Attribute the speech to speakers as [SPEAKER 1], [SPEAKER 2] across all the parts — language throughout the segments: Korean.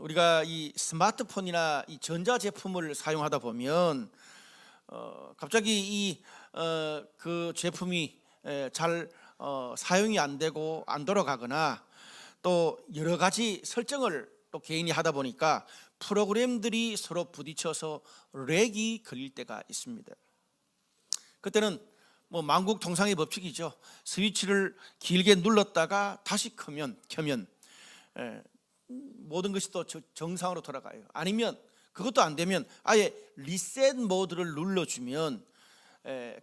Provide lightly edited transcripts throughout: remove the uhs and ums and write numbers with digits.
[SPEAKER 1] 우리가 이 스마트폰이나 이 전자제품을 사용하다 보면 갑자기 그 제품이 잘 사용이 안 되고 안 돌아가거나 또 여러 가지 설정을 또 개인이 하다 보니까 프로그램들이 서로 부딪혀서 렉이 걸릴 때가 있습니다. 그때는 뭐 만국통상의 법칙이죠. 스위치를 길게 눌렀다가 다시 켜면 모든 것이 또 정상으로 돌아가요. 아니면 그것도 안 되면 아예 리셋 모드를 눌러주면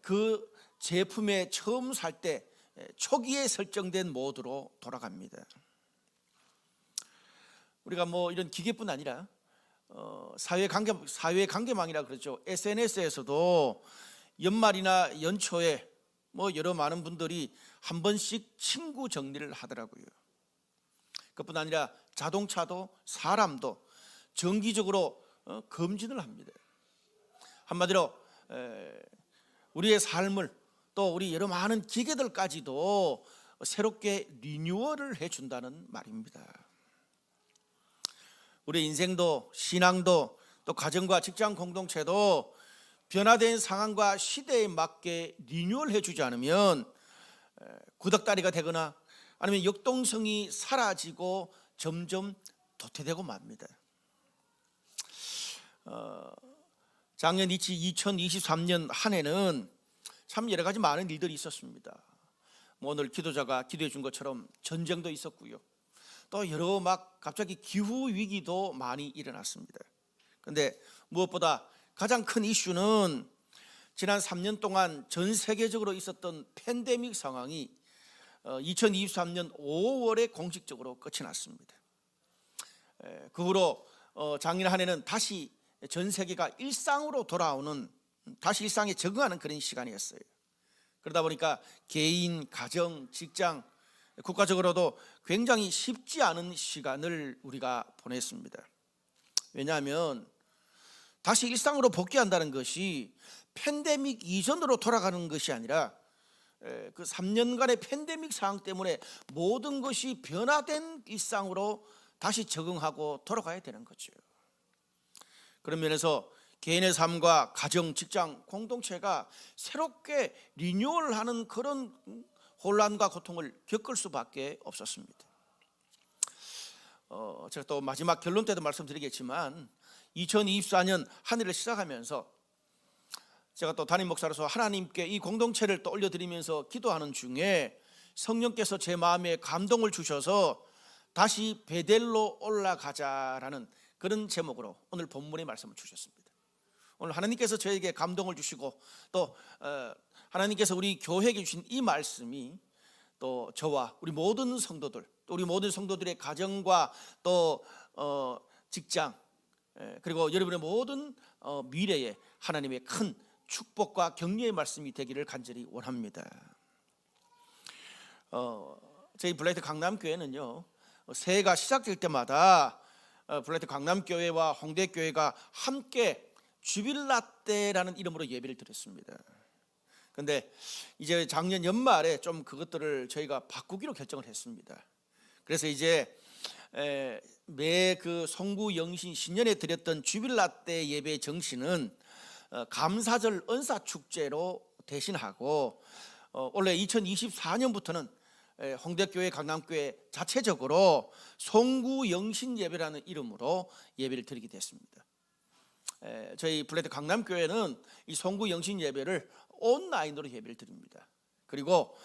[SPEAKER 1] 그 제품에 처음 살 때 초기에 설정된 모드로 돌아갑니다. 우리가 뭐 이런 기계뿐 아니라 사회관계망이라 그러죠. SNS에서도 연말이나 연초에 뭐 여러 많은 분들이 한 번씩 친구 정리를 하더라고요. 그뿐 아니라 자동차도 사람도 정기적으로 검진을 합니다. 한마디로 우리의 삶을 또 우리 여러 많은 기계들까지도 새롭게 리뉴얼을 해준다는 말입니다. 우리 인생도 신앙도 또 가정과 직장 공동체도 변화된 상황과 시대에 맞게 리뉴얼 해주지 않으면 구닥다리가 되거나 아니면 역동성이 사라지고 점점 도태되고 맙니다. 작년 2023년 한 해는 참 여러 가지 많은 일들이 있었습니다. 뭐 오늘 기도자가 기도해 준 것처럼 전쟁도 있었고요. 또 여러 갑자기 기후 위기도 많이 일어났습니다. 그런데 무엇보다 가장 큰 이슈는 지난 3년 동안 전 세계적으로 있었던 팬데믹 상황이 2023년 5월에 공식적으로 끝이 났습니다. 그 후로 작년 한 해는 다시 전 세계가 일상으로 돌아오는, 다시 일상에 적응하는 그런 시간이었어요. 그러다 보니까 개인, 가정, 직장, 국가적으로도 굉장히 쉽지 않은 시간을 우리가 보냈습니다. 왜냐하면 다시 일상으로 복귀한다는 것이 팬데믹 이전으로 돌아가는 것이 아니라 그 3년간의 팬데믹 상황 때문에 모든 것이 변화된 일상으로 다시 적응하고 돌아가야 되는 거죠. 그런 면에서 개인의 삶과 가정, 직장, 공동체가 새롭게 리뉴얼하는 그런 혼란과 고통을 겪을 수밖에 없었습니다. 제가 또 마지막 결론 때도 말씀드리겠지만 2024년 한 해를 시작하면서 제가 또 담임 목사로서 하나님께 이 공동체를 또 올려드리면서 기도하는 중에 성령께서 제 마음에 감동을 주셔서 다시 베델로 올라가자라는 그런 제목으로 오늘 본문의 말씀을 주셨습니다. 오늘 하나님께서 저에게 감동을 주시고 또 하나님께서 우리 교회에게 주신 이 말씀이 또 저와 우리 모든 성도들, 또 우리 모든 성도들의 가정과 또 직장, 그리고 여러분의 모든 미래에 하나님의 큰 축복과 격려의 말씀이 되기를 간절히 원합니다. 저희 블레이트 강남교회는요, 새해가 시작될 때마다 블레이트 강남교회와 홍대교회가 함께 주빌라 때라는 이름으로 예배를 드렸습니다. 그런데 이제 작년 연말에 좀 그것들을 저희가 바꾸기로 결정을 했습니다. 그래서 이제 매 그 송구 영신 신년에 드렸던 주빌라 때 예배의 정신은 감사절 은사 축제로 대신하고 원래 2024년부터는 홍대교회, 강남교회 자체적으로 송구 영신 예배라는 이름으로 예배를 드리게 됐습니다. 저희 블레이트 강남교회는 이 송구 영신 예배를 온라인으로 예배를 드립니다. 그리고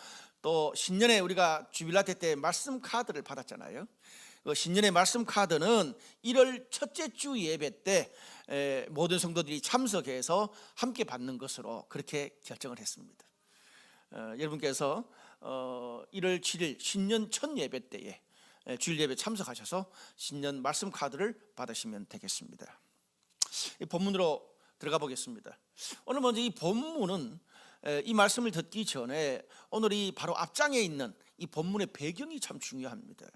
[SPEAKER 1] 또 신년에 우리가 주빌라테 때 말씀 카드를 받았잖아요. 그 신년의 말씀 카드는 1월 첫째 주 예배 때 모든 성도들이 참석해서 함께 받는 것으로 그렇게 결정을 했습니다. 여러분께서 1월 7일 신년 첫 예배 때에 주일 예배 참석하셔서 신년 말씀 카드를 받으시면 되겠습니다. 이 본문으로 들어가 보겠습니다. 오늘 먼저 이 본문은 이 말씀을 듣기 전에 오늘 이 바로 앞장에 있는 이 본문의 배경이 참 중요합니다.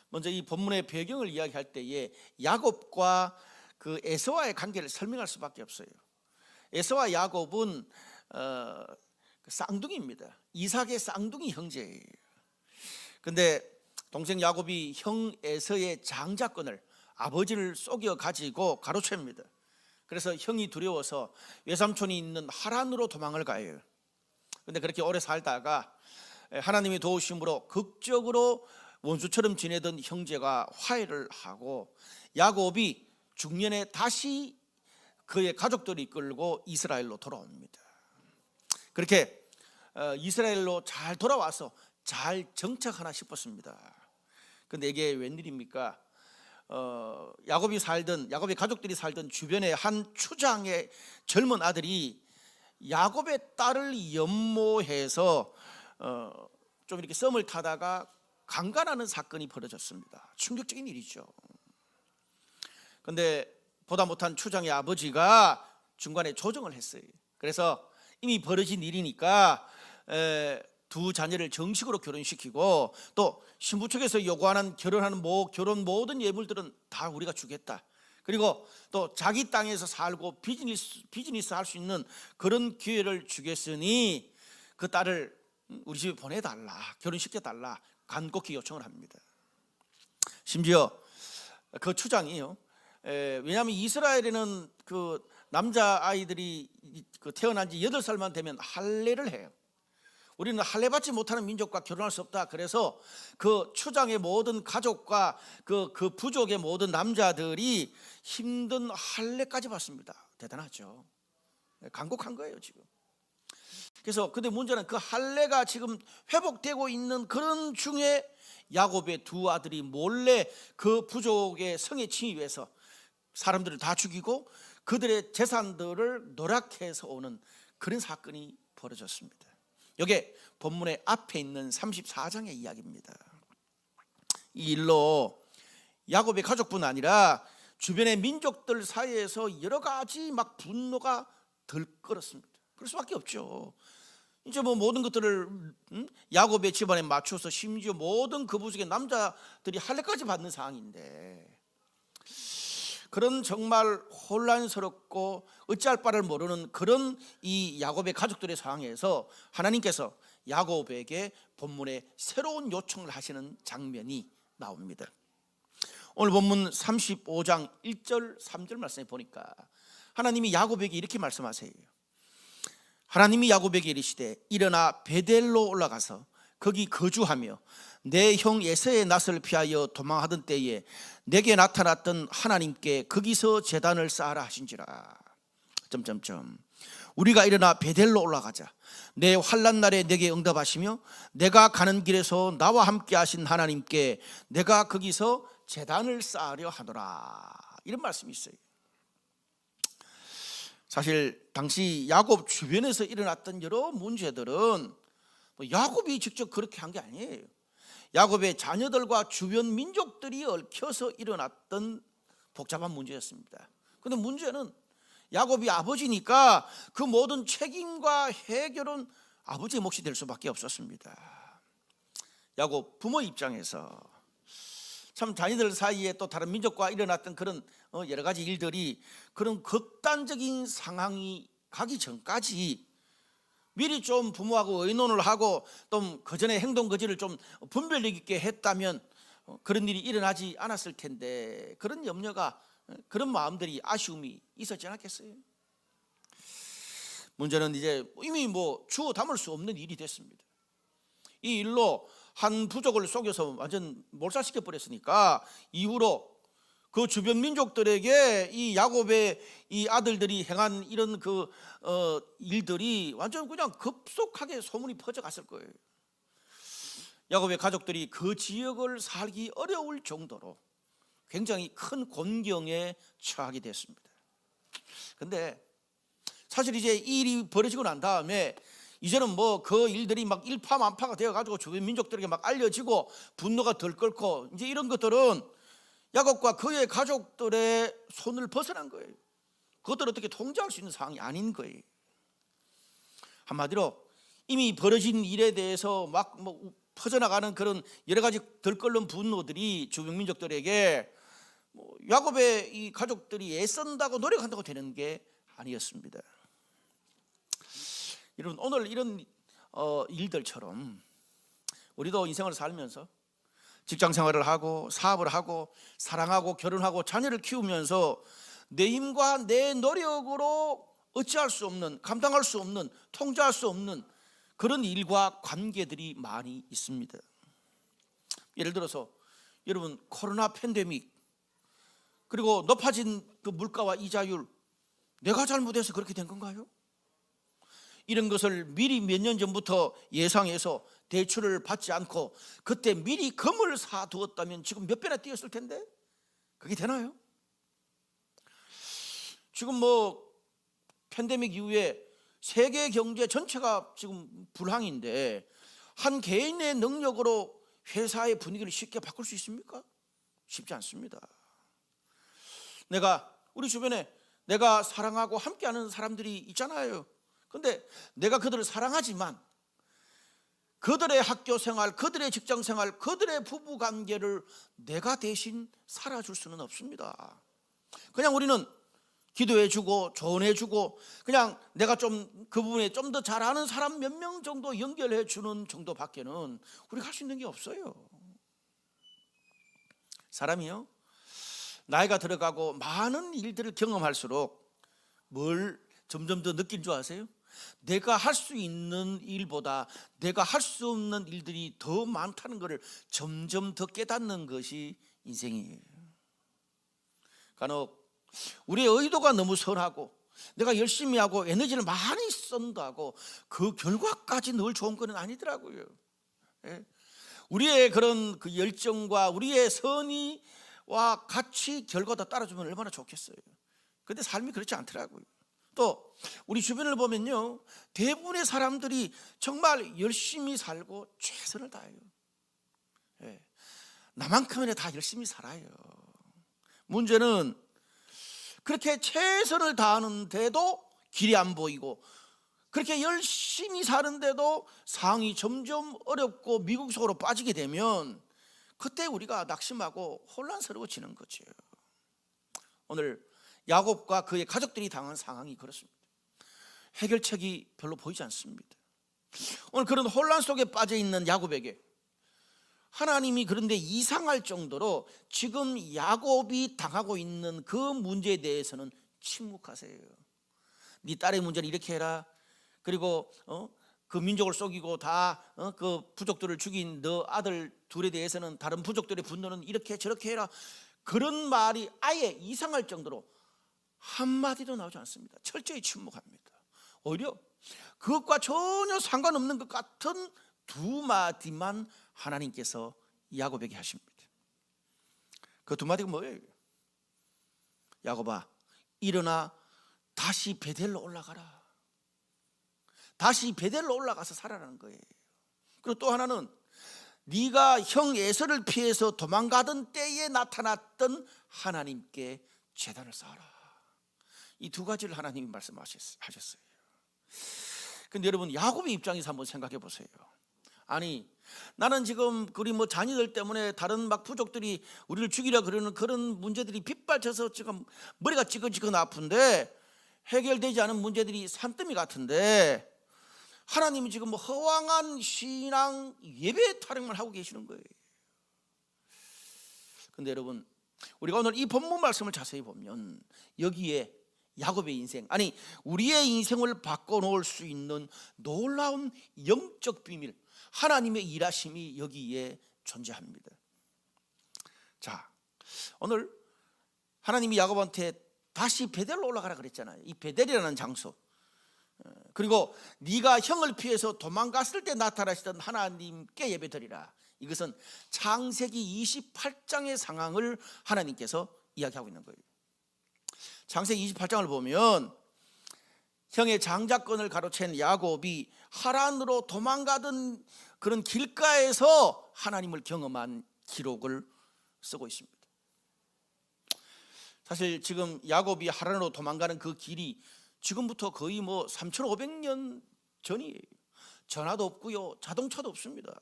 [SPEAKER 1] 먼저 이 본문의 배경을 이야기할 때에 야곱과 그 에서와의 관계를 설명할 수밖에 없어요. 에서와 야곱은 쌍둥이입니다. 이삭의 쌍둥이 형제예요. 그런데 동생 야곱이 형 에서의 장자권을 아버지를 속여 가지고 가로챕니다. 그래서 형이 두려워서 외삼촌이 있는 하란으로 도망을 가요. 근데 그렇게 오래 살다가 하나님의 도우심으로 극적으로 원수처럼 지내던 형제가 화해를 하고 야곱이 중년에 다시 그의 가족들을 이끌고 이스라엘로 돌아옵니다. 그렇게 이스라엘로 잘 돌아와서 잘 정착하나 싶었습니다. 근데 이게 웬일입니까? 야곱의 가족들이 살던 주변의 한 추장의 젊은 아들이 야곱의 딸을 연모해서 좀 이렇게 썸을 타다가 강간하는 사건이 벌어졌습니다. 충격적인 일이죠. 근데 보다 못한 추장의 아버지가 중간에 조정을 했어요. 그래서 이미 벌어진 일이니까 두 자녀를 정식으로 결혼시키고 또 신부 측에서 요구하는 결혼 모든 예물들은 다 우리가 주겠다. 그리고 또 자기 땅에서 살고 비즈니스 할 수 있는 그런 기회를 주겠으니 그 딸을 우리 집에 보내달라, 결혼시켜달라 간곡히 요청을 합니다. 심지어 그 추장이요, 왜냐하면 이스라엘에는 그 남자 아이들이 태어난 지 8살만 되면 할례를 해요. 우리는 할례 받지 못하는 민족과 결혼할 수 없다. 그래서 그 추장의 모든 가족과 그 부족의 모든 남자들이 힘든 할례까지 받습니다. 대단하죠. 간곡한 거예요 지금. 그래서 근데 문제는 그 할례가 지금 회복되고 있는 그런 중에 야곱의 두 아들이 몰래 그 부족의 성에 침입해서 사람들을 다 죽이고 그들의 재산들을 노략해서 오는 그런 사건이 벌어졌습니다. 이게 본문의 앞에 있는 34장의 이야기입니다. 이 일로 야곱의 가족뿐 아니라 주변의 민족들 사이에서 여러 가지 막 분노가 들끓었습니다. 그럴 수밖에 없죠. 이제 뭐 모든 것들을 야곱의 집안에 맞춰서 심지어 모든 그 부족의 남자들이 할례까지 받는 상황인데, 그런 정말 혼란스럽고 어찌할 바를 모르는 그런 이 야곱의 가족들의 상황에서 하나님께서 야곱에게 본문에 새로운 요청을 하시는 장면이 나옵니다. 오늘 본문 35장 1절 3절 말씀에 보니까 하나님이 야곱에게 이렇게 말씀하세요. 하나님이 야곱에게 이르시되 일어나 베델로 올라가서 거기 거주하며 내 형 에서의 낯을 피하여 도망하던 때에 내게 나타났던 하나님께 거기서 제단을 쌓아라 하신지라. 우리가 일어나 베델로 올라가자. 내 환난 날에 내게 응답하시며 내가 가는 길에서 나와 함께 하신 하나님께 내가 거기서 제단을 쌓으려 하노라. 이런 말씀이 있어요. 사실 당시 야곱 주변에서 일어났던 여러 문제들은 야곱이 직접 그렇게 한 게 아니에요. 야곱의 자녀들과 주변 민족들이 얽혀서 일어났던 복잡한 문제였습니다. 그런데 문제는 야곱이 아버지니까 그 모든 책임과 해결은 아버지의 몫이 될 수밖에 없었습니다. 야곱 부모 입장에서 참 자녀들 사이에 또 다른 민족과 일어났던 그런 여러 가지 일들이 그런 극단적인 상황이 가기 전까지 미리 좀 부모하고 의논을 하고 또 그 전에 행동 거지를 좀 분별력 있게 했다면 그런 일이 일어나지 않았을 텐데, 그런 염려가, 그런 마음들이, 아쉬움이 있었지 않았겠어요? 문제는 이제 이미 주워 담을 수 없는 일이 됐습니다. 이 일로 한 부족을 속여서 완전 몰살시켜 버렸으니까 이후로 그 주변 민족들에게 이 야곱의 이 아들들이 행한 이런 일들이 완전 그냥 급속하게 소문이 퍼져갔을 거예요. 야곱의 가족들이 그 지역을 살기 어려울 정도로 굉장히 큰 곤경에 처하게 됐습니다. 근데 사실 이제 이 일이 벌어지고 난 다음에 이제는 그 일들이 막 일파만파가 되어가지고 주변 민족들에게 막 알려지고 분노가 덜 끓고 이제 이런 것들은 야곱과 그의 가족들의 손을 벗어난 거예요. 그것들을 어떻게 통제할 수 있는 상황이 아닌 거예요. 한마디로 이미 벌어진 일에 대해서 막 퍼져나가는 그런 여러 가지 덜 끓는 분노들이 주변 민족들에게 야곱의 이 가족들이 애쓴다고 노력한다고 되는 게 아니었습니다. 여러분, 오늘 이런 일들처럼 우리도 인생을 살면서 직장 생활을 하고 사업을 하고 사랑하고 결혼하고 자녀를 키우면서 내 힘과 내 노력으로 어찌할 수 없는, 감당할 수 없는, 통제할 수 없는 그런 일과 관계들이 많이 있습니다. 예를 들어서 여러분, 코로나 팬데믹, 그리고 높아진 그 물가와 이자율, 내가 잘못해서 그렇게 된 건가요? 이런 것을 미리 몇 년 전부터 예상해서 대출을 받지 않고 그때 미리 금을 사두었다면 지금 몇 배나 뛰었을 텐데 그게 되나요? 지금 뭐 팬데믹 이후에 세계 경제 전체가 지금 불황인데 한 개인의 능력으로 회사의 분위기를 쉽게 바꿀 수 있습니까? 쉽지 않습니다. 우리 주변에 내가 사랑하고 함께하는 사람들이 있잖아요. 근데 내가 그들을 사랑하지만 그들의 학교 생활, 그들의 직장 생활, 그들의 부부 관계를 내가 대신 살아줄 수는 없습니다. 그냥 우리는 기도해주고 조언해주고 그냥 내가 좀 그 부분에 좀 더 잘 아는 사람 몇 명 정도 연결해주는 정도밖에는 우리가 할 수 있는 게 없어요. 사람이요, 나이가 들어가고 많은 일들을 경험할수록 뭘 점점 더 느낀 줄 아세요? 내가 할 수 있는 일보다 내가 할 수 없는 일들이 더 많다는 것을 점점 더 깨닫는 것이 인생이에요. 간혹 우리의 의도가 너무 선하고 내가 열심히 하고 에너지를 많이 쓴다고 그 결과까지 늘 좋은 건 아니더라고요. 우리의 그런 그 열정과 우리의 선의와 같이 결과도 따라주면 얼마나 좋겠어요. 근데 삶이 그렇지 않더라고요. 또 우리 주변을 보면요, 대부분의 사람들이 정말 열심히 살고 최선을 다해요. 나만큼이나 다 열심히 살아요. 문제는 그렇게 최선을 다하는데도 길이 안 보이고 그렇게 열심히 사는데도 상황이 점점 어렵고 미국속으로 빠지게 되면 그때 우리가 낙심하고 혼란스러워지는 거죠. 오늘 야곱과 그의 가족들이 당한 상황이 그렇습니다. 해결책이 별로 보이지 않습니다. 오늘 그런 혼란 속에 빠져 있는 야곱에게 하나님이 그런데 이상할 정도로 지금 야곱이 당하고 있는 그 문제에 대해서는 침묵하세요. 네 딸의 문제는 이렇게 해라. 그리고 그 민족을 속이고 다 그 부족들을 죽인 너 아들 둘에 대해서는 다른 부족들의 분노는 이렇게 저렇게 해라. 그런 말이 아예 이상할 정도로 한마디도 나오지 않습니다. 철저히 침묵합니다. 오히려 그것과 전혀 상관없는 것 같은 두 마디만 하나님께서 야곱에게 하십니다. 그 두 마디가 뭐예요? 야곱아, 일어나 다시 베델로 올라가라. 다시 베델로 올라가서 살아라는 거예요. 그리고 또 하나는 네가 형 에서를 피해서 도망가던 때에 나타났던 하나님께 제단을 쌓아라. 이 두 가지를 하나님이 말씀하셨어요. 근데 여러분, 야곱의 입장에서 한번 생각해 보세요. 아니, 나는 지금 우리 뭐 자녀들 때문에 다른 막 부족들이 우리를 죽이려 그러는 그런 문제들이 빗발쳐서 지금 머리가 찌긋찌긋 아픈데 해결되지 않은 문제들이 산더미 같은데 하나님이 지금 뭐 허황한 신앙 예배 타령만 하고 계시는 거예요. 근데 여러분, 우리가 오늘 이 본문 말씀을 자세히 보면 여기에 야곱의 인생, 아니 우리의 인생을 바꿔놓을 수 있는 놀라운 영적 비밀, 하나님의 일하심이 여기에 존재합니다. 자, 오늘 하나님이 야곱한테 다시 베델로 올라가라 그랬잖아요. 이 베델이라는 장소, 그리고 네가 형을 피해서 도망갔을 때 나타나시던 하나님께 예배드리라. 이것은 창세기 28장의 상황을 하나님께서 이야기하고 있는 거예요. 창세기 28장을 보면 형의 장자권을 가로챈 야곱이 하란으로 도망가던 그런 길가에서 하나님을 경험한 기록을 쓰고 있습니다. 사실 지금 야곱이 하란으로 도망가는 그 길이 지금부터 거의 뭐 3,500년 전이에요. 전화도 없고요, 자동차도 없습니다.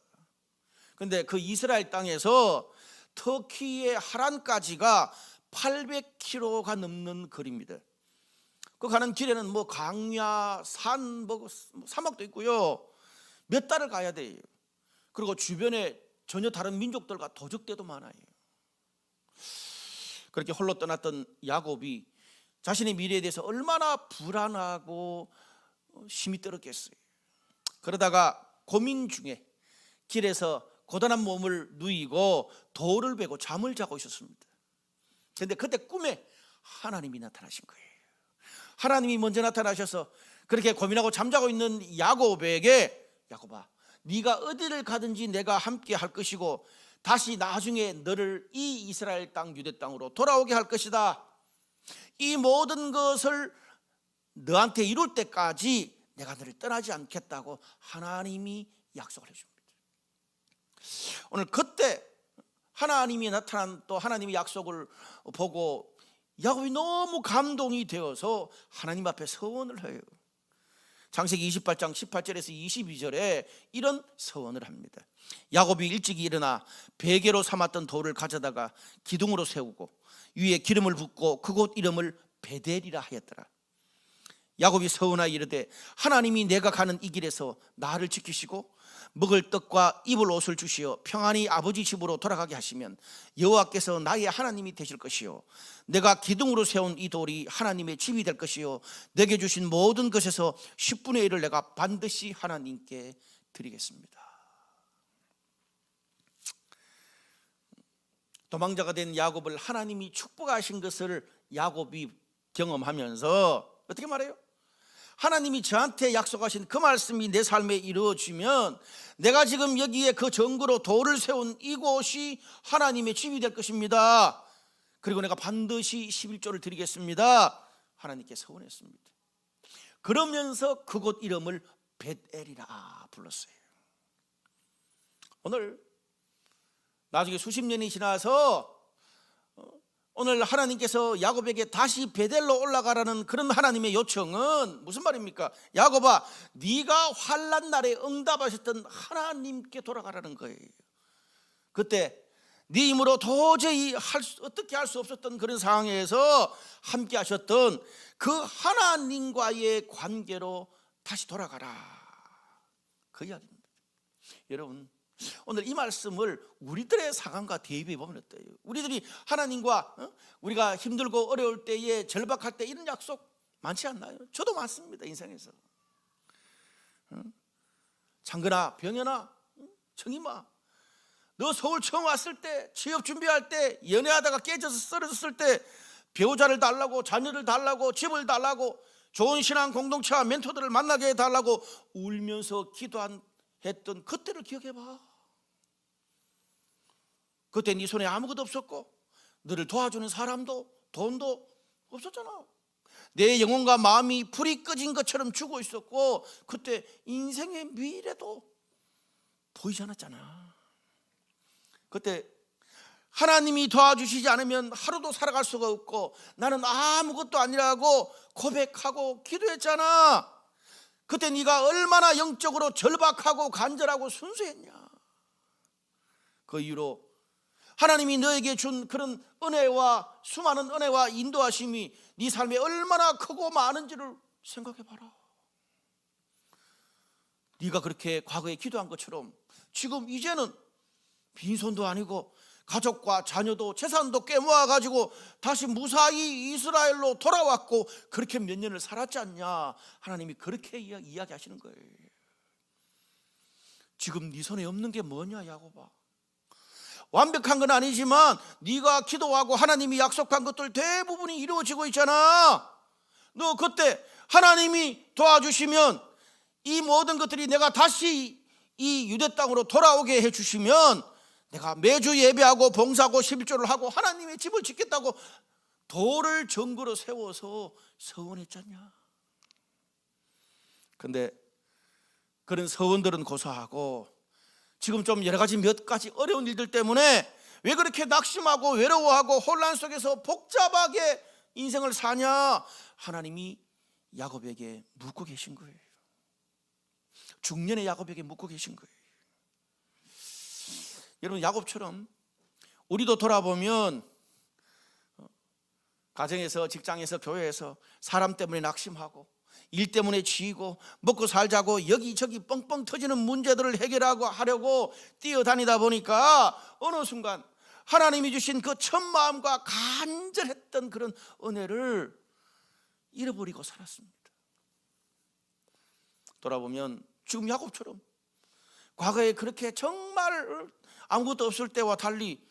[SPEAKER 1] 그런데 그 이스라엘 땅에서 터키의 하란까지가 800km가 넘는 거리입니다. 그 가는 길에는 뭐 강야, 산, 뭐 사막도 있고요. 몇 달을 가야 돼요. 그리고 주변에 전혀 다른 민족들과 도적대도 많아요. 그렇게 홀로 떠났던 야곱이 자신의 미래에 대해서 얼마나 불안하고 심히 떨었겠어요. 그러다가 고민 중에 길에서 고단한 몸을 누이고 돌을 베고 잠을 자고 있었습니다. 그런데 그때 꿈에 하나님이 나타나신 거예요. 하나님이 먼저 나타나셔서 그렇게 고민하고 잠자고 있는 야곱에게, 야곱아, 네가 어디를 가든지 내가 함께 할 것이고 다시 나중에 너를 이 이스라엘 땅 유대 땅으로 돌아오게 할 것이다. 이 모든 것을 너한테 이룰 때까지 내가 너를 떠나지 않겠다고 하나님이 약속을 해줍니다. 오늘 그때 하나님이 나타난 또 하나님의 약속을 보고 야곱이 너무 감동이 되어서 하나님 앞에 서원을 해요. 창세기 28장 18절에서 22절에 이런 서원을 합니다. 야곱이 일찍이 일어나 베개로 삼았던 돌을 가져다가 기둥으로 세우고 위에 기름을 붓고 그곳 이름을 베델이라 하였더라. 야곱이 서원하여 이르되 하나님이 내가 가는 이 길에서 나를 지키시고 먹을 떡과 입을 옷을 주시어 평안히 아버지 집으로 돌아가게 하시면 여호와께서 나의 하나님이 되실 것이요 내가 기둥으로 세운 이 돌이 하나님의 집이 될 것이요 내게 주신 모든 것에서 10분의 1을 내가 반드시 하나님께 드리겠습니다. 도망자가 된 야곱을 하나님이 축복하신 것을 야곱이 경험하면서 어떻게 말해요? 하나님이 저한테 약속하신 그 말씀이 내 삶에 이루어지면 내가 지금 여기에 그 정거로 돌을 세운 이곳이 하나님의 집이 될 것입니다. 그리고 내가 반드시 11조를 드리겠습니다. 하나님께 서원했습니다. 그러면서 그곳 이름을 벳엘이라 불렀어요. 오늘 나중에 수십 년이 지나서 오늘 하나님께서 야곱에게 다시 베델로 올라가라는 그런 하나님의 요청은 무슨 말입니까? 야곱아, 네가 환난 날에 응답하셨던 하나님께 돌아가라는 거예요. 그때 네 힘으로 도저히 어떻게 할 수 없었던 그런 상황에서 함께 하셨던 그 하나님과의 관계로 다시 돌아가라, 그 이야기입니다. 여러분, 오늘 이 말씀을 우리들의 상황과 대입해 보면 어때요? 우리들이 하나님과 우리가 힘들고 어려울 때에 절박할 때 이런 약속 많지 않나요? 저도 많습니다, 인생에서. 창근아, 병현아, 청임아, 너 서울 처음 왔을 때, 취업 준비할 때, 연애하다가 깨져서 쓰러졌을 때 배우자를 달라고, 자녀를 달라고, 집을 달라고, 좋은 신앙 공동체와 멘토들을 만나게 해달라고 울면서 기도했던 그때를 기억해봐. 그때 네 손에 아무것도 없었고 너를 도와주는 사람도 돈도 없었잖아. 내 영혼과 마음이 불이 꺼진 것처럼 죽어 있었고 그때 인생의 미래도 보이지 않았잖아. 그때 하나님이 도와주시지 않으면 하루도 살아갈 수가 없고 나는 아무것도 아니라고 고백하고 기도했잖아. 그때 네가 얼마나 영적으로 절박하고 간절하고 순수했냐. 그 이후로 하나님이 너에게 준 그런 은혜와 수많은 은혜와 인도하심이 네 삶에 얼마나 크고 많은지를 생각해봐라. 네가 그렇게 과거에 기도한 것처럼 지금 이제는 빈손도 아니고 가족과 자녀도 재산도 깨모아가지고 다시 무사히 이스라엘로 돌아왔고 그렇게 몇 년을 살았지 않냐. 하나님이 그렇게 이야기하시는 거예요. 지금 네 손에 없는 게 뭐냐, 야곱아. 완벽한 건 아니지만 네가 기도하고 하나님이 약속한 것들 대부분이 이루어지고 있잖아. 너 그때 하나님이 도와주시면 이 모든 것들이 내가 다시 이 유대 땅으로 돌아오게 해주시면 내가 매주 예배하고 봉사하고 11조를 하고 하나님의 집을 짓겠다고 돌을 정거로 세워서 서원했잖냐. 근데 그런 서원들은 고사하고 지금 좀 여러 가지 몇 가지 어려운 일들 때문에 왜 그렇게 낙심하고 외로워하고 혼란 속에서 복잡하게 인생을 사냐. 하나님이 야곱에게 묻고 계신 거예요. 중년의 야곱에게 묻고 계신 거예요. 여러분, 야곱처럼 우리도 돌아보면 가정에서, 직장에서, 교회에서 사람 때문에 낙심하고 일 때문에 지고 먹고 살자고 여기저기 뻥뻥 터지는 문제들을 해결하고 하려고 뛰어다니다 보니까 어느 순간 하나님이 주신 그 첫 마음과 간절했던 그런 은혜를 잃어버리고 살았습니다. 돌아보면 지금 야곱처럼 과거에 그렇게 정말 아무것도 없을 때와 달리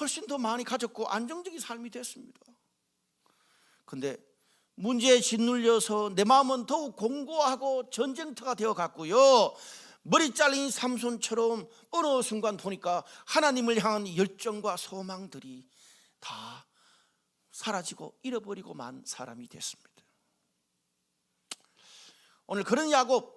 [SPEAKER 1] 훨씬 더 많이 가졌고 안정적인 삶이 됐습니다. 그런데 문제에 짓눌려서 내 마음은 더욱 공고하고 전쟁터가 되어 갔고요, 머리 잘린 삼손처럼 어느 순간 보니까 하나님을 향한 열정과 소망들이 다 사라지고 잃어버리고 만 사람이 됐습니다. 오늘 그런 야곱,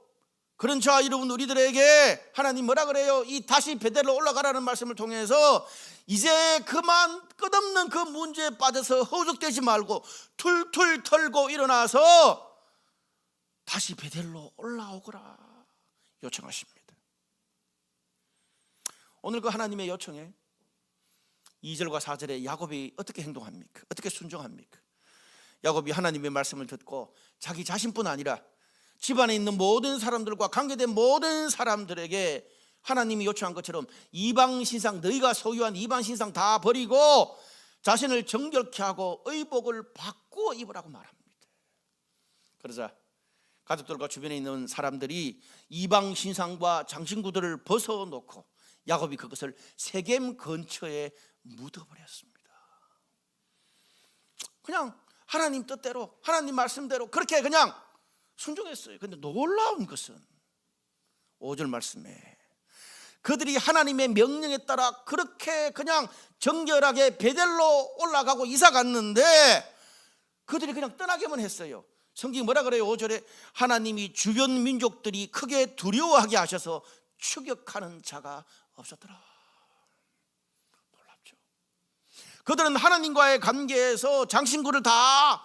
[SPEAKER 1] 그런 저와 여러분 우리들에게 하나님 뭐라 그래요? 이 다시 베델로 올라가라는 말씀을 통해서 이제 그만 끝없는 그 문제에 빠져서 허우적대지 말고 툴툴 털고 일어나서 다시 베델로 올라오거라 요청하십니다. 오늘 그 하나님의 요청에 2절과 4절에 야곱이 어떻게 행동합니까? 어떻게 순종합니까? 야곱이 하나님의 말씀을 듣고 자기 자신뿐 아니라 집안에 있는 모든 사람들과 관계된 모든 사람들에게 하나님이 요청한 것처럼 이방신상, 너희가 소유한 이방신상 다 버리고 자신을 정결케 하고 의복을 바꾸어 입으라고 말합니다. 그러자 가족들과 주변에 있는 사람들이 이방신상과 장신구들을 벗어놓고 야곱이 그것을 세겜 근처에 묻어버렸습니다. 그냥 하나님 뜻대로, 하나님 말씀대로 그렇게 그냥 순종했어요. 그런데 놀라운 것은 5절 말씀에 그들이 하나님의 명령에 따라 그렇게 그냥 정결하게 베델로 올라가고 이사 갔는데 그들이 그냥 떠나기만 했어요. 성경이 뭐라 그래요? 5절에 하나님이 주변 민족들이 크게 두려워하게 하셔서 추격하는 자가 없었더라. 놀랍죠. 그들은 하나님과의 관계에서 장신구를 다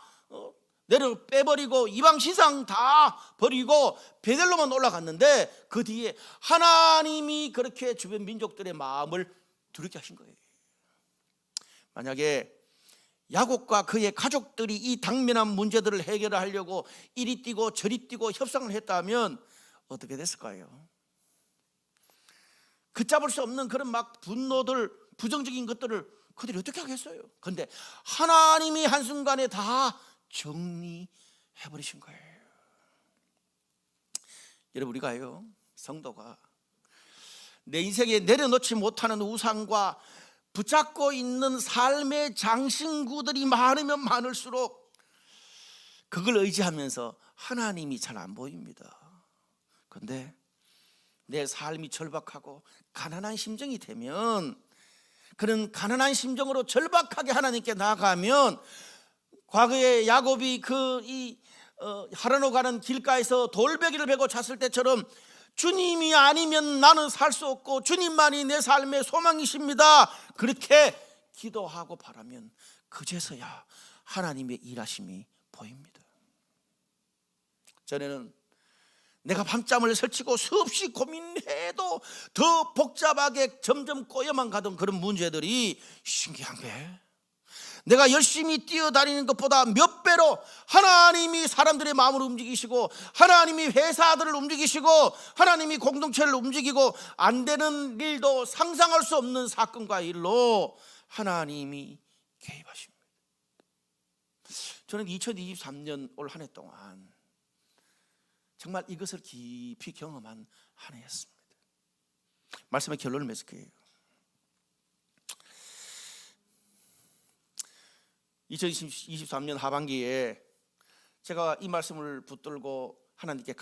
[SPEAKER 1] 내려 빼버리고 이방 신상 다 버리고 베델로만 올라갔는데 그 뒤에 하나님이 그렇게 주변 민족들의 마음을 두렵게 하신 거예요. 만약에 야곱과 그의 가족들이 이 당면한 문제들을 해결하려고 이리 뛰고 저리 뛰고 협상을 했다면 어떻게 됐을까요? 걷잡을 수 없는 그런 막 분노들, 부정적인 것들을 그들이 어떻게 하겠어요? 그런데 하나님이 한순간에 다 정리해버리신 거예요. 여러분, 우리가요, 성도가 내 인생에 내려놓지 못하는 우상과 붙잡고 있는 삶의 장신구들이 많으면 많을수록 그걸 의지하면서 하나님이 잘 안 보입니다. 그런데 내 삶이 절박하고 가난한 심정이 되면, 그런 가난한 심정으로 절박하게 하나님께 나아가면 과거에 야곱이 하란으로 가는 길가에서 돌베개를 베고 잤을 때처럼 주님이 아니면 나는 살 수 없고 주님만이 내 삶의 소망이십니다, 그렇게 기도하고 바라면 그제서야 하나님의 일하심이 보입니다. 전에는 내가 밤잠을 설치고 수없이 고민해도 더 복잡하게 점점 꼬여만 가던 그런 문제들이 신기한 게, 내가 열심히 뛰어다니는 것보다 몇 배로 하나님이 사람들의 마음을 움직이시고 하나님이 회사들을 움직이시고 하나님이 공동체를 움직이고 안 되는 일도 상상할 수 없는 사건과 일로 하나님이 개입하십니다. 저는 2023년 올 한 해 동안 정말 이것을 깊이 경험한 한 해였습니다. 말씀의 결론을 맺을게요. 2023년 하반기에 제가 이 말씀을 붙들고 하나님께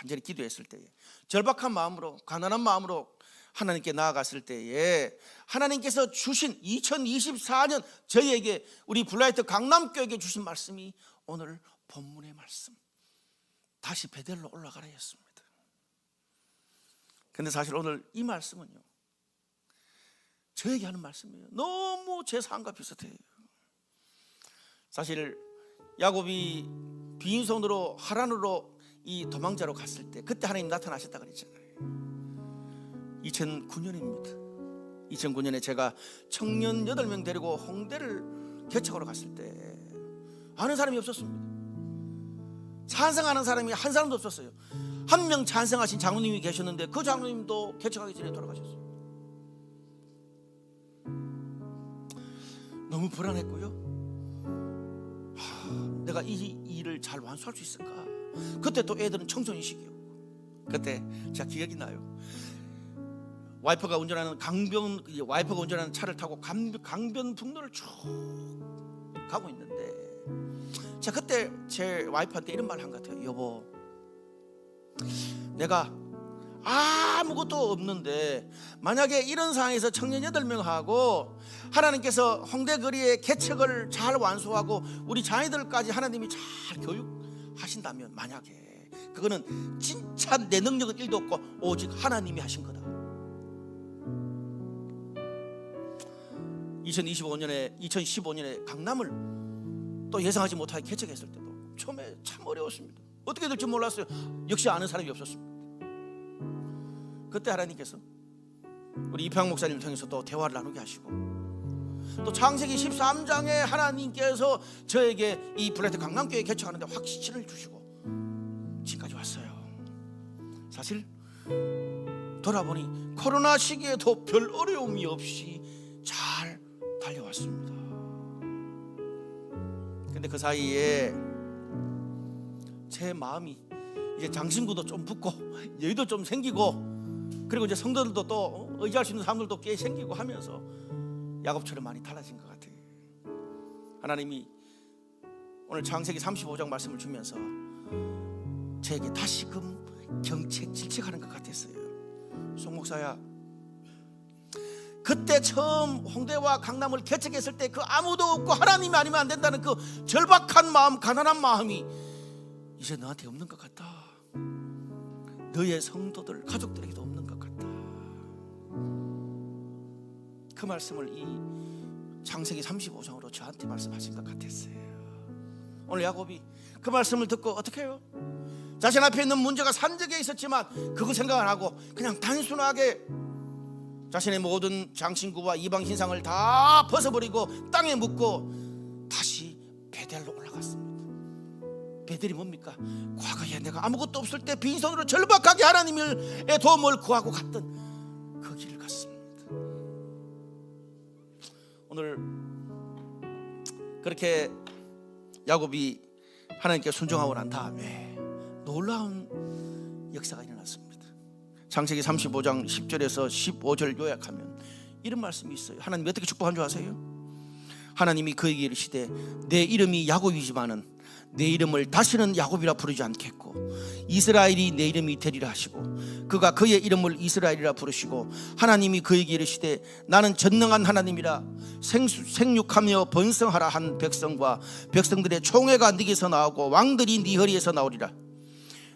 [SPEAKER 1] 간절히 기도했을 때에, 절박한 마음으로, 가난한 마음으로 하나님께 나아갔을 때에 하나님께서 주신 2024년 저희에게, 우리 블라이트 강남교회에 주신 말씀이 오늘 본문의 말씀, 다시 베델로 올라가라 였습니다. 그런데 사실 오늘 이 말씀은요, 저에게 하는 말씀이에요. 너무 제 삶과 비슷해요. 사실 야곱이 빈손으로 하란으로 이 도망자로 갔을 때 그때 하나님 나타나셨다 그랬잖아요. 2009년입니다. 2009년에 제가 청년 8명 데리고 홍대를 개척하러 갔을 때 아는 사람이 없었습니다. 찬성하는 사람이 한 사람도 없었어요. 한 명 찬성하신 장로님이 계셨는데 그 장로님도 개척하기 전에 돌아가셨어요. 너무 불안했고요. 내가 이 일을 잘 완수할 수 있을까? 그때 또 애들은 청소년 시기였고, 그때 제가 기억이 나요. 와이프가 운전하는 차를 타고 강변북로를 쭉 가고 있는데, 제가 그때 제 와이프한테 이런 말 한 것 같아요. 여보, 내가 아무것도 없는데 만약에 이런 상황에서 청년 8명하고 하나님께서 홍대 거리의 개척을 잘 완수하고 우리 자녀들까지 하나님이 잘 교육하신다면, 만약에 그거는 진짜 내 능력은 1도 없고 오직 하나님이 하신 거다. 2015년에 강남을 또 예상하지 못하게 개척했을 때도 처음에 참 어려웠습니다. 어떻게 될지 몰랐어요. 역시 아는 사람이 없었습니다. 그때 하나님께서 우리 이평 목사님 통해서 또 대화를 나누게 하시고, 또 창세기 13장에 하나님께서 저에게 이 블레이트 강남교회 개척하는데 확신을 주시고 지금까지 왔어요. 사실 돌아보니 코로나 시기에도 별 어려움이 없이 잘 달려왔습니다. 근데 그 사이에 제 마음이 이제 장신구도 좀 붙고 여유도 좀 생기고, 그리고 이제 성도들도 또 의지할 수 있는 사람들도 꽤 생기고 하면서 야곱처럼 많이 달라진 것 같아요. 하나님이 오늘 창세기 35장 말씀을 주면서 저에게 다시금 질책하는 것 같았어요. 송 목사야, 그때 처음 홍대와 강남을 개척했을 때 그 아무도 없고 하나님이 아니면 안 된다는 그 절박한 마음, 가난한 마음이 이제 너한테 없는 것 같다. 너의 성도들, 가족들에게도 없는 것 같다. 그 말씀을 이 창세기 35장으로 저한테 말씀하신 것 같았어요. 오늘 야곱이 그 말씀을 듣고 어떻게 해요? 자신 앞에 있는 문제가 산적에 있었지만 그거 생각 안 하고 그냥 단순하게 자신의 모든 장신구와 이방 신상을 다 벗어버리고 땅에 묻고 다시 베델로 올라갔습니다. 베델이 뭡니까? 과거에 내가 아무것도 없을 때 빈손으로 절박하게 하나님의 도움을 구하고 갔던 그 길을 갔습니다. 오늘 그렇게 야곱이 하나님께 순종하고 난 다음에 놀라운 역사가 일어났습니다. 창세기 35장 10절에서 15절 요약하면 이런 말씀이 있어요. 하나님이 어떻게 축복한 줄 아세요? 하나님이 그에게 이르시되 내 이름이 야곱이지만은 내 이름을 다시는 야곱이라 부르지 않겠고 이스라엘이 내 이름이 되리라 하시고, 그가 그의 이름을 이스라엘이라 부르시고, 하나님이 그에게 이르시되 나는 전능한 하나님이라 생육하며 번성하라 한 백성과 백성들의 총회가 네게서 나오고 왕들이 네 허리에서 나오리라.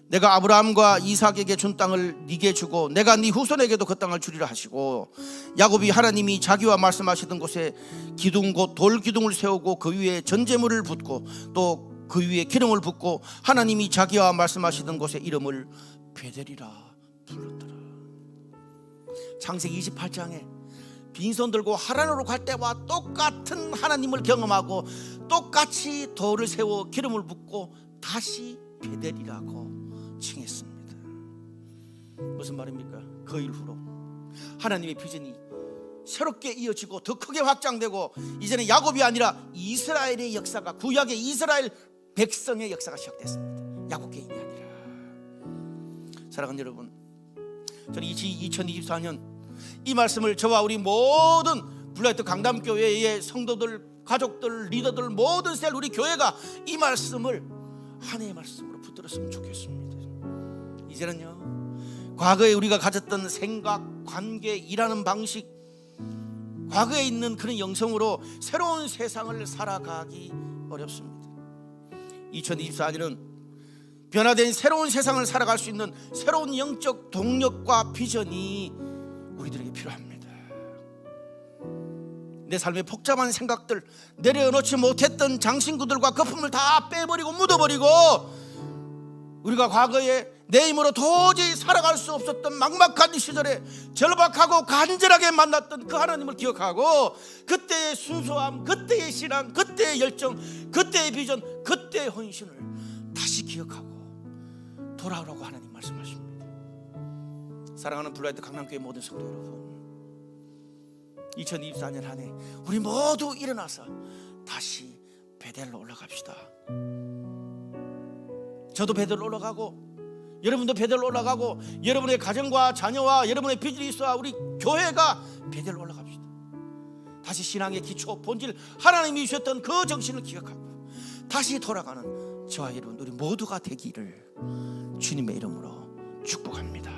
[SPEAKER 1] 내가 아브라함과 이삭에게 준 땅을 네게 주고 내가 네 후손에게도 그 땅을 주리라 하시고, 야곱이 하나님이 자기와 말씀하시던 곳에 기둥 곧 돌 기둥을 세우고 그 위에 전제물을 붓고 또 그 위에 기름을 붓고 하나님이 자기와 말씀하시던 곳에 이름을 베델이라 불렀더라. 창세기 28장에 빈손 들고 하란으로 갈 때와 똑같은 하나님을 경험하고 똑같이 돌을 세워 기름을 붓고 다시 베델이라고 칭했습니다. 무슨 말입니까? 그 이후로 하나님의 비전이 새롭게 이어지고 더 크게 확장되고, 이제는 야곱이 아니라 이스라엘의 역사가, 구약의 이스라엘 백성의 역사가 시작됐습니다. 야곱 개인이 아니라. 사랑하는 여러분, 저는 2024년 이 말씀을 저와 우리 모든 블레이트 강남교회의 성도들, 가족들, 리더들, 모든 셀 우리 교회가 이 말씀을 한 해의 말씀으로 붙들었으면 좋겠습니다. 이제는요, 과거에 우리가 가졌던 생각, 관계, 일하는 방식, 과거에 있는 그런 영성으로 새로운 세상을 살아가기 어렵습니다. 2024년은 변화된 새로운 세상을 살아갈 수 있는 새로운 영적 동력과 비전이 우리들에게 필요합니다. 내 삶의 복잡한 생각들, 내려놓지 못했던 장신구들과 거품을 다 빼버리고 묻어버리고, 우리가 과거에 내 힘으로 도저히 살아갈 수 없었던 막막한 시절에 절박하고 간절하게 만났던 그 하나님을 기억하고, 그때의 순수함, 그때의 신앙, 그때의 열정, 그때의 비전, 그때의 헌신을 다시 기억하고 돌아오라고 하나님 말씀하십니다. 사랑하는 블라이트 강남교회 모든 성도 여러분, 2024년 한 해 우리 모두 일어나서 다시 베델로 올라갑시다. 저도 베델로 올라가고 여러분도 베델로 올라가고 여러분의 가정과 자녀와 여러분의 비즈니스와 우리 교회가 베델로 올라갑시다. 다시 신앙의 기초 본질 하나님이 주셨던 그 정신을 기억하고 다시 돌아가는 저와 여러분 우리 모두가 되기를 주님의 이름으로 축복합니다.